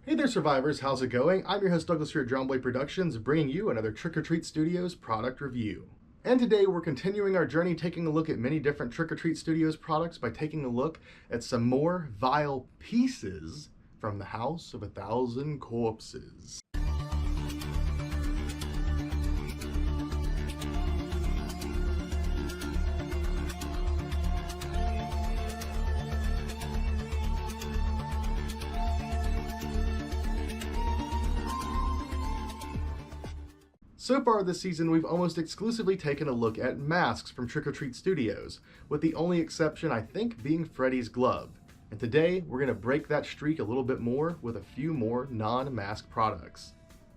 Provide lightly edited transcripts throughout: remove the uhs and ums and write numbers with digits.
Hey there, survivors. How's it going? I'm your host, Douglas, here at John Boy Productions, bringing you another Trick or Treat Studios product review. And today we're continuing our journey, taking a look at many different Trick or Treat Studios products by taking a look at some more vile pieces from the House of a Thousand Corpses. So far this season, we've almost exclusively taken a look at masks from Trick or Treat Studios, with the only exception, I think, being Freddy's glove. And today, we're going to break that streak a little bit more with a few more non-mask products.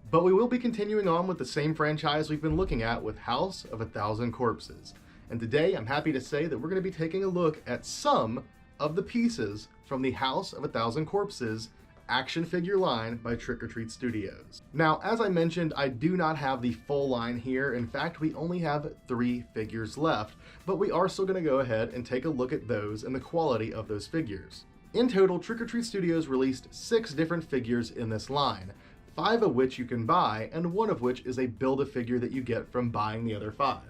But we will be continuing on with the same franchise we've been looking at with House of a Thousand Corpses. And today, I'm happy to say that we're going to be taking a look at some of the pieces from the House of a Thousand Corpses action figure line by Trick or Treat Studios. Now, as I mentioned, I do not have the full line here. In fact, we only have 3 figures left, but we are still going to go ahead and take a look at those and the quality of those figures. In total, Trick or Treat Studios released 6 different figures in this line, 5 of which you can buy, and 1 of which is a Build-A-Figure that you get from buying the other 5.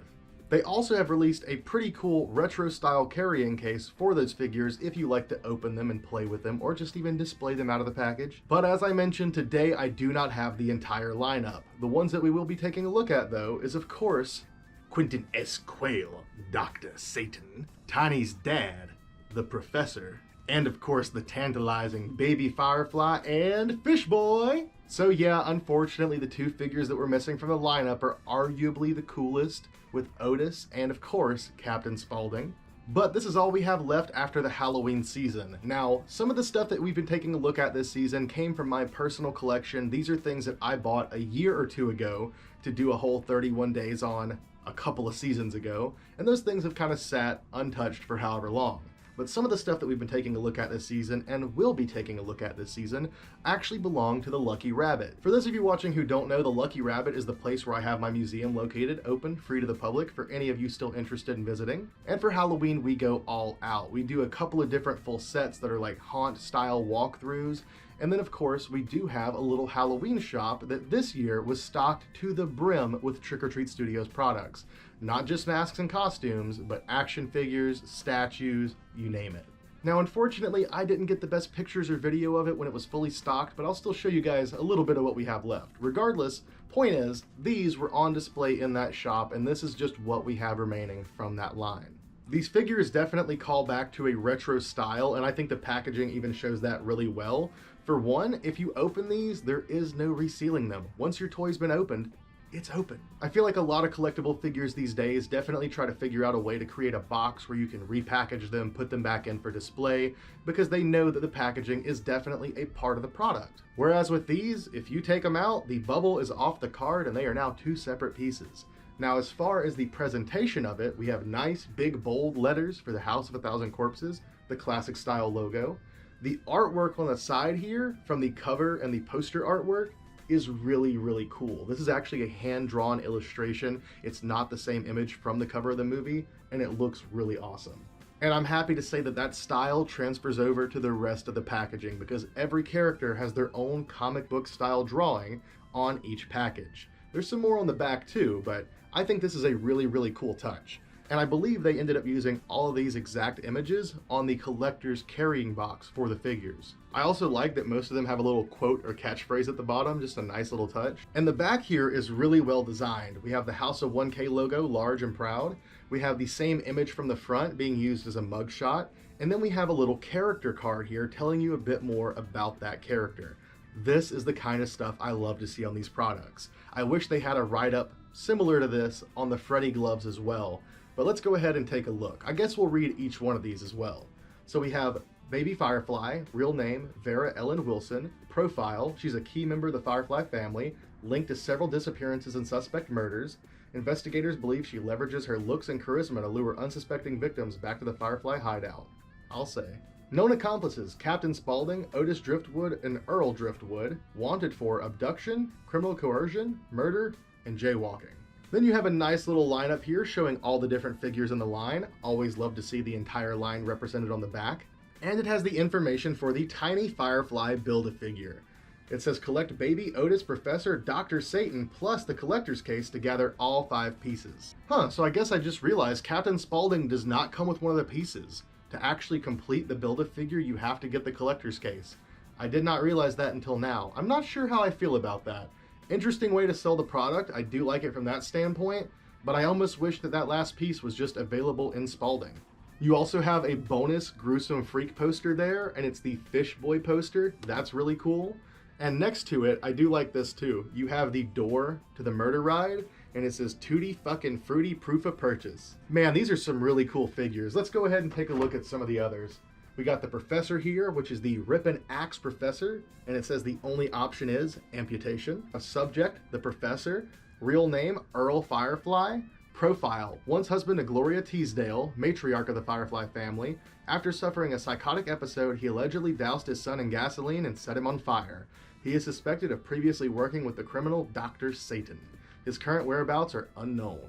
They also have released a pretty cool retro-style carrying case for those figures if you like to open them and play with them, or just even display them out of the package. But as I mentioned, today I do not have the entire lineup. The ones that we will be taking a look at, though, is of course Quentin S. Quayle, Dr. Satan, Tiny's dad, the Professor, and of course the tantalizing Baby Firefly and Fish Boy. So yeah, unfortunately the 2 figures that we're missing from the lineup are arguably the coolest, with Otis and of course Captain Spaulding. But this is all we have left after the Halloween season. Now, some of the stuff that we've been taking a look at this season came from my personal collection. These are things that I bought a year or 2 ago to do a whole 31 days on a couple of seasons ago, and those things have kind of sat untouched for however long. But some of the stuff that we've been taking a look at this season, and will be taking a look at this season, actually belong to the Lucky Rabbit. For those of you watching who don't know, the Lucky Rabbit is the place where I have my museum located, open, free to the public, for any of you still interested in visiting. And for Halloween, we go all out. We do a couple of different full sets that are like haunt-style walkthroughs, and then of course, we do have a little Halloween shop that this year was stocked to the brim with Trick or Treat Studios products. Not just masks and costumes, but action figures, statues, you name it. Now, unfortunately, I didn't get the best pictures or video of it when it was fully stocked, but I'll still show you guys a little bit of what we have left. Regardless, point is, these were on display in that shop, and this is just what we have remaining from that line. These figures definitely call back to a retro style, and I think the packaging even shows that really well. For one, if you open these, there is no resealing them. Once your toy's been opened, it's open. I feel like a lot of collectible figures these days definitely try to figure out a way to create a box where you can repackage them, put them back in for display, because they know that the packaging is definitely a part of the product. Whereas with these, if you take them out, the bubble is off the card and they are now 2 separate pieces. Now, as far as the presentation of it, we have nice big bold letters for the House of a Thousand Corpses, the classic style logo. The artwork on the side here, from the cover and the poster artwork, is really, really cool. This is actually a hand-drawn illustration. It's not the same image from the cover of the movie, and it looks really awesome. And I'm happy to say that that style transfers over to the rest of the packaging, because every character has their own comic book style drawing on each package. There's some more on the back too, but I think this is a really, really cool touch. And I believe they ended up using all of these exact images on the collector's carrying box for the figures. I also like that most of them have a little quote or catchphrase at the bottom, just a nice little touch. And the back here is really well designed. We have the House of 1K logo, large and proud. We have the same image from the front being used as a mugshot. And then we have a little character card here telling you a bit more about that character. This is the kind of stuff I love to see on these products. I wish they had a write-up similar to this on the Freddy gloves as well. But let's go ahead and take a look. I guess we'll read each one of these as well. So we have Baby Firefly, real name Vera Ellen Wilson, profile, she's a key member of the Firefly family, linked to several disappearances and suspect murders. Investigators believe she leverages her looks and charisma to lure unsuspecting victims back to the Firefly hideout. I'll say. Known accomplices, Captain Spaulding, Otis Driftwood, and Earl Driftwood, wanted for abduction, criminal coercion, murder, and jaywalking. Then you have a nice little lineup here showing all the different figures in the line. Always love to see the entire line represented on the back. And it has the information for the Tiny Firefly Build-A-Figure. It says collect Baby, Otis, Professor, Dr. Satan, plus the collector's case to gather all 5 pieces. So I guess I just realized Captain Spaulding does not come with one of the pieces. To actually complete the Build-A-Figure, you have to get the collector's case. I did not realize that until now. I'm not sure how I feel about that. Interesting way to sell the product. I do like it from that standpoint, but I almost wish that that last piece was just available in Spaulding. You also have a bonus Gruesome Freak poster there, and it's the Fish Boy poster. That's really cool. And next to it, I do like this too. You have the door to the murder ride, and it says Tutti fucking Fruity proof of purchase. Man, these are some really cool figures. Let's go ahead and take a look at some of the others. We got the Professor here, which is the Rippin' Axe Professor, and it says the only option is amputation. A subject, the Professor. Real name, Earl Firefly. Profile, once husband to Gloria Teasdale, matriarch of the Firefly family. After suffering a psychotic episode, he allegedly doused his son in gasoline and set him on fire. He is suspected of previously working with the criminal Dr. Satan. His current whereabouts are unknown.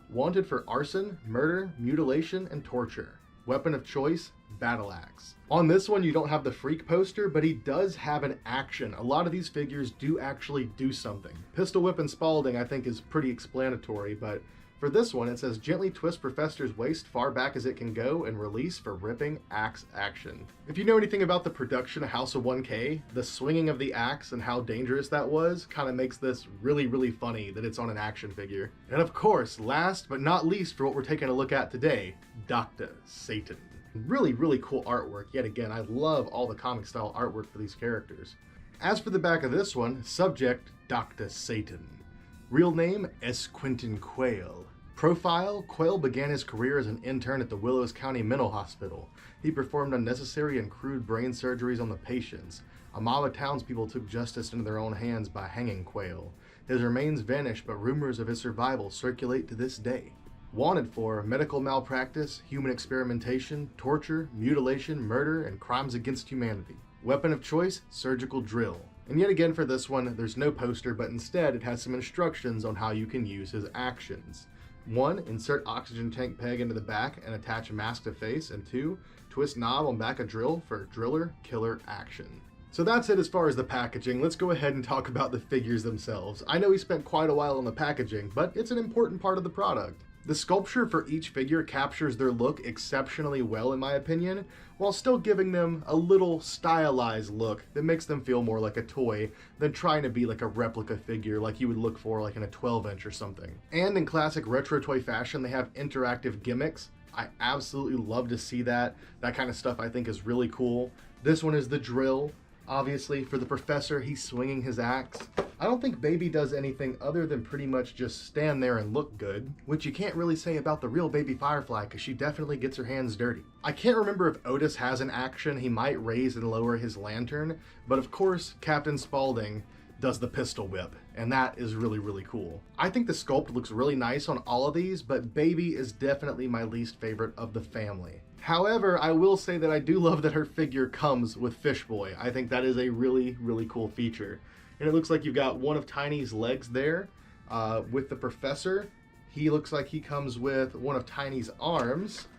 Wanted for arson, murder, mutilation, and torture. Weapon of choice, battle axe. On this one, you don't have the Freak poster, but he does have an action. A lot of these figures do actually do something. Pistol Whip and Spaulding, I think, is pretty explanatory, but for this one, it says gently twist Professor's waist far back as it can go and release for ripping axe action. If you know anything about the production of House of 1K, the swinging of the axe and how dangerous that was kind of makes this really, really funny that it's on an action figure. And of course, last but not least for what we're taking a look at today, Dr. Satan. Really, really cool artwork. Yet again, I love all the comic style artwork for these characters. As for the back of this one, subject, Dr. Satan. Real name, S. Quentin Quayle. Profile, Quayle began his career as an intern at the Willows County Mental Hospital. He performed unnecessary and crude brain surgeries on the patients. A mob of townspeople took justice into their own hands by hanging Quayle. His remains vanished, but rumors of his survival circulate to this day. Wanted for medical malpractice, human experimentation, torture, mutilation, murder, and crimes against humanity. Weapon of choice, surgical drill. And yet again for this one, there's no poster, but instead it has some instructions on how you can use his actions. 1. Insert oxygen tank peg into the back and attach a mask to face. And 2. Twist knob on back of drill for driller killer action. So that's it as far as the packaging. Let's go ahead and talk about the figures themselves. I know we spent quite a while on the packaging, but it's an important part of the product. The sculpture for each figure captures their look exceptionally well in my opinion, while still giving them a little stylized look that makes them feel more like a toy than trying to be like a replica figure like you would look for like in a 12-inch or something. And in classic retro toy fashion, they have interactive gimmicks. I absolutely love to see that. That kind of stuff I think is really cool. This one is the drill. Obviously, for the Professor, he's swinging his axe. I don't think Baby does anything other than pretty much just stand there and look good, which you can't really say about the real Baby Firefly because she definitely gets her hands dirty. I can't remember if Otis has an action. He might raise and lower his lantern, but of course, Captain Spaulding does the pistol whip, and that is really, really cool. I think the sculpt looks really nice on all of these, but Baby is definitely my least favorite of the family. However, I will say that I do love that her figure comes with Fish Boy. I think that is a really, really cool feature. And it looks like you've got one of Tiny's legs there. With the Professor, he looks like he comes with one of Tiny's arms.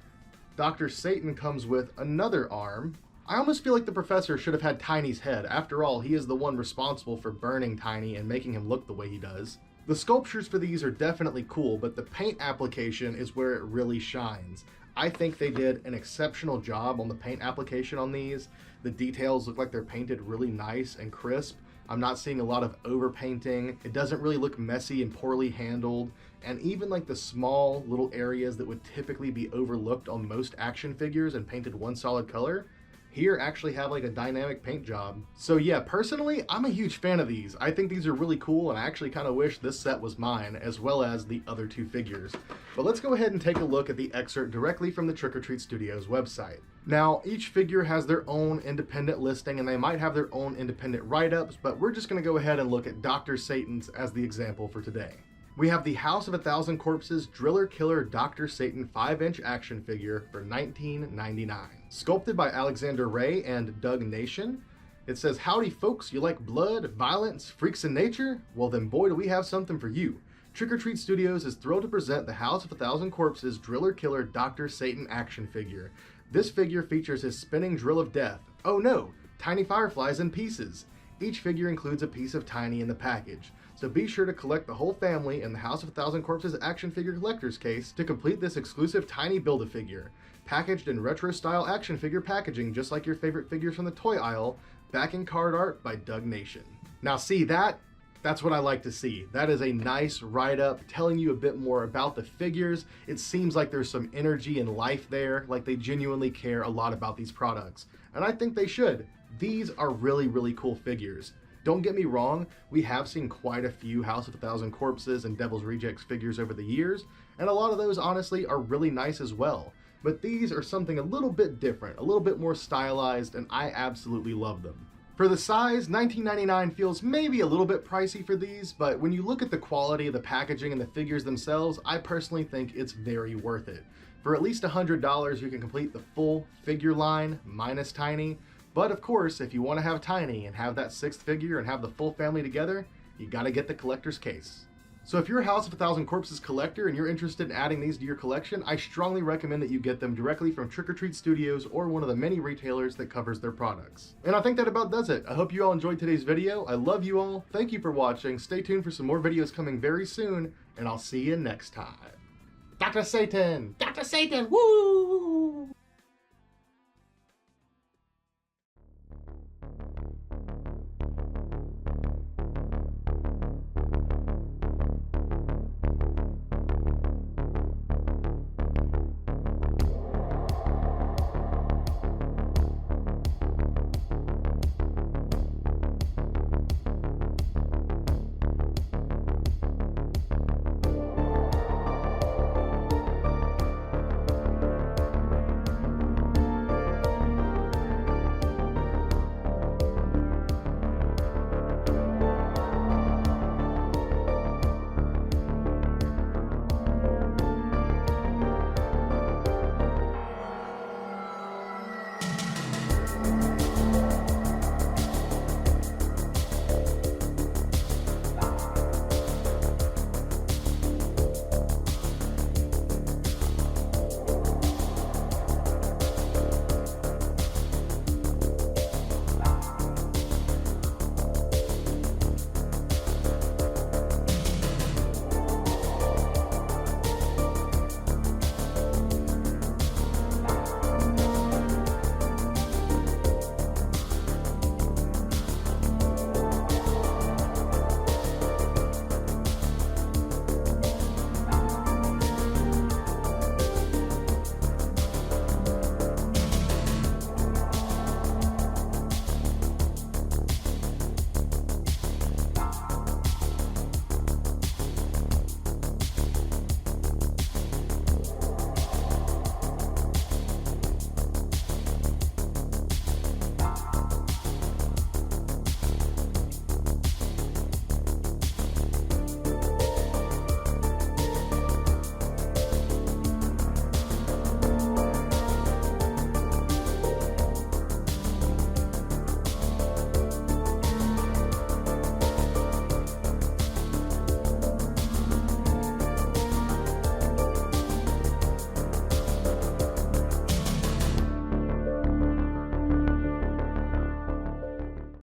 Dr. Satan comes with another arm. I almost feel like the Professor should have had Tiny's head. After all, he is the one responsible for burning Tiny and making him look the way he does. The sculptures for these are definitely cool, but the paint application is where it really shines. I think they did an exceptional job on the paint application on these. The details look like they're painted really nice and crisp. I'm not seeing a lot of overpainting. It doesn't really look messy and poorly handled. And even like the small little areas that would typically be overlooked on most action figures and painted one solid color, here actually have like a dynamic paint job. So yeah, personally, I'm a huge fan of these. I think these are really cool, and I actually kind of wish this set was mine, as well as the other two figures. But let's go ahead and take a look at the excerpt directly from the Trick or Treat Studios website. Now, each figure has their own independent listing, and they might have their own independent write-ups, but we're just gonna go ahead and look at Dr. Satan's as the example for today. We have the House of a Thousand Corpses Driller Killer Dr. Satan 5-inch action figure for $19.99. Sculpted by Alexander Ray and Doug Nation. It says, "Howdy folks, you like blood, violence, freaks in nature? Well then boy do we have something for you. Trick or Treat Studios is thrilled to present the House of a Thousand Corpses Driller Killer Dr. Satan action figure. This figure features his spinning drill of death. Oh no, Tiny Fireflies in pieces. Each figure includes a piece of Tiny in the package, so be sure to collect the whole family in the House of a Thousand Corpses action figure collector's case to complete this exclusive Tiny Build-A-Figure, packaged in retro-style action figure packaging just like your favorite figures from the toy aisle, backing card art by Doug Nation. Now see that's what I like to see. That is a nice write-up telling you a bit more about the figures. It seems like there's some energy and life there, like they genuinely care a lot about these products. And I think they should. These are really, really cool figures. Don't get me wrong, we have seen quite a few House of a Thousand Corpses and Devil's Rejects figures over the years, and a lot of those honestly are really nice as well. But these are something a little bit different, a little bit more stylized, and I absolutely love them. For the size, $19.99 feels maybe a little bit pricey for these, but when you look at the quality of the packaging and the figures themselves, I personally think it's very worth it. For at least $100, you can complete the full figure line, minus Tiny, but of course, if you want to have Tiny and have that sixth figure and have the full family together, you gotta get the collector's case. So if you're a House of a Thousand Corpses collector and you're interested in adding these to your collection, I strongly recommend that you get them directly from Trick or Treat Studios or one of the many retailers that covers their products. And I think that about does it. I hope you all enjoyed today's video. I love you all. Thank you for watching. Stay tuned for some more videos coming very soon, and I'll see you next time. Dr. Satan! Dr. Satan! Woo!